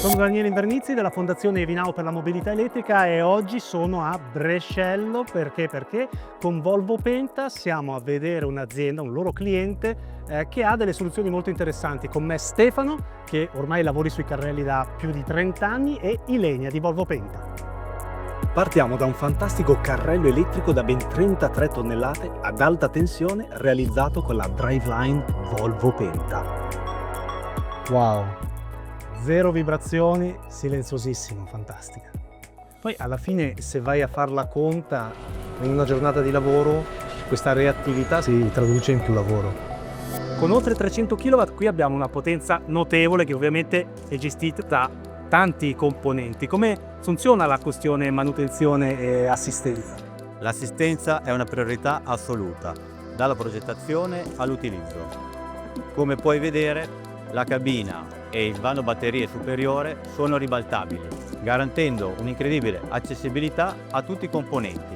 Sono Daniele Invernizzi della Fondazione Evinao per la mobilità elettrica e oggi sono a Brescello perché con Volvo Penta siamo a vedere un'azienda, un loro cliente che ha delle soluzioni molto interessanti. Con me Stefano, che ormai lavori sui carrelli da più di 30 anni, e Ilenia di Volvo Penta. Partiamo da un fantastico carrello elettrico da ben 33 tonnellate ad alta tensione realizzato con la driveline Volvo Penta. Wow! Zero vibrazioni, silenziosissimo, fantastica. Poi alla fine, se vai a far la conta in una giornata di lavoro, questa reattività si traduce in più lavoro. Con oltre 300 kW qui abbiamo una potenza notevole che ovviamente è gestita da tanti componenti. Come funziona la questione manutenzione e assistenza? L'assistenza è una priorità assoluta, dalla progettazione all'utilizzo. Come puoi vedere, la cabina e il vano batterie superiore sono ribaltabili, garantendo un'incredibile accessibilità a tutti i componenti.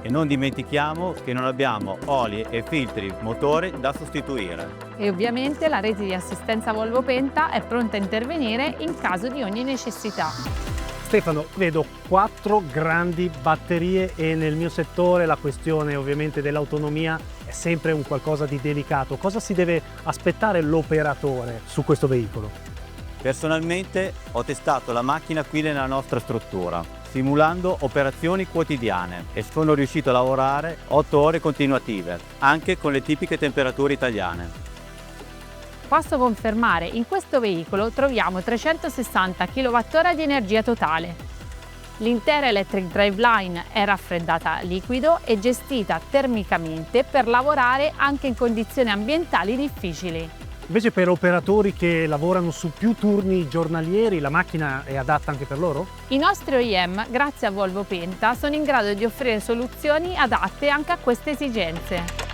E non dimentichiamo che non abbiamo oli e filtri motore da sostituire. E ovviamente la rete di assistenza Volvo Penta è pronta a intervenire in caso di ogni necessità. Stefano, vedo 4 grandi batterie e nel mio settore la questione ovviamente dell'autonomia è sempre un qualcosa di delicato. Cosa si deve aspettare l'operatore su questo veicolo? Personalmente ho testato la macchina qui nella nostra struttura, simulando operazioni quotidiane, e sono riuscito a lavorare 8 ore continuative, anche con le tipiche temperature italiane. Posso confermare, in questo veicolo troviamo 360 kWh di energia totale. L'intera electric driveline è raffreddata a liquido e gestita termicamente per lavorare anche in condizioni ambientali difficili. Invece per operatori che lavorano su più turni giornalieri, la macchina è adatta anche per loro? I nostri OEM, grazie a Volvo Penta, sono in grado di offrire soluzioni adatte anche a queste esigenze.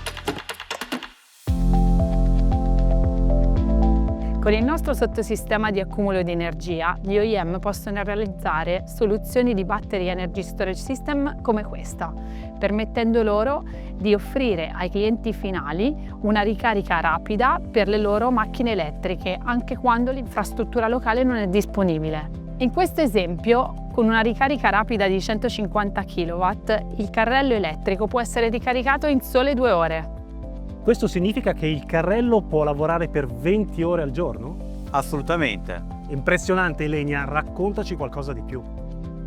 Con il nostro sottosistema di accumulo di energia, gli OEM possono realizzare soluzioni di Battery Energy Storage System come questa, permettendo loro di offrire ai clienti finali una ricarica rapida per le loro macchine elettriche, anche quando l'infrastruttura locale non è disponibile. In questo esempio, con una ricarica rapida di 150 kW, il carrello elettrico può essere ricaricato in sole 2 ore. Questo significa che il carrello può lavorare per 20 ore al giorno? Assolutamente. Impressionante, Ilenia, raccontaci qualcosa di più.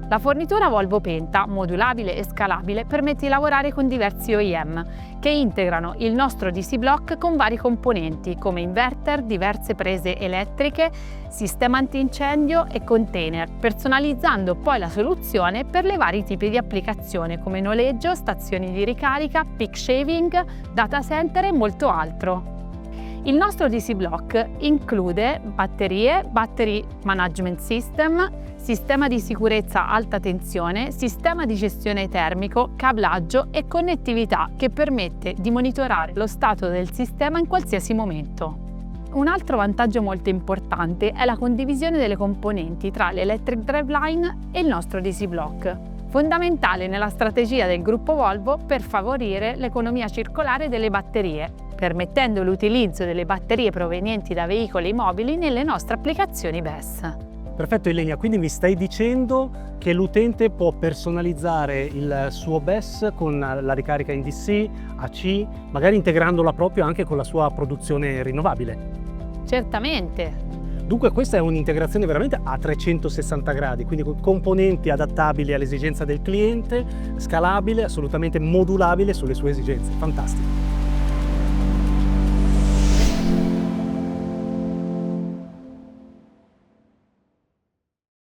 La fornitura Volvo Penta, modulabile e scalabile, permette di lavorare con diversi OEM che integrano il nostro DC Block con vari componenti come inverter, diverse prese elettriche, sistema antincendio e container, personalizzando poi la soluzione per le vari tipi di applicazione come noleggio, stazioni di ricarica, peak shaving, data center e molto altro. Il nostro DC Block include batterie, Battery Management System, sistema di sicurezza alta tensione, sistema di gestione termico, cablaggio e connettività che permette di monitorare lo stato del sistema in qualsiasi momento. Un altro vantaggio molto importante è la condivisione delle componenti tra l'Electric Driveline e il nostro DC Block, fondamentale nella strategia del gruppo Volvo per favorire l'economia circolare delle batterie, permettendo l'utilizzo delle batterie provenienti da veicoli mobili nelle nostre applicazioni BESS. Perfetto, Ilenia, quindi mi stai dicendo che l'utente può personalizzare il suo BESS con la ricarica in DC, AC, magari integrandola proprio anche con la sua produzione rinnovabile. Certamente! Dunque questa è un'integrazione veramente a 360 gradi, quindi con componenti adattabili all'esigenza del cliente, scalabile, assolutamente modulabile sulle sue esigenze. Fantastico!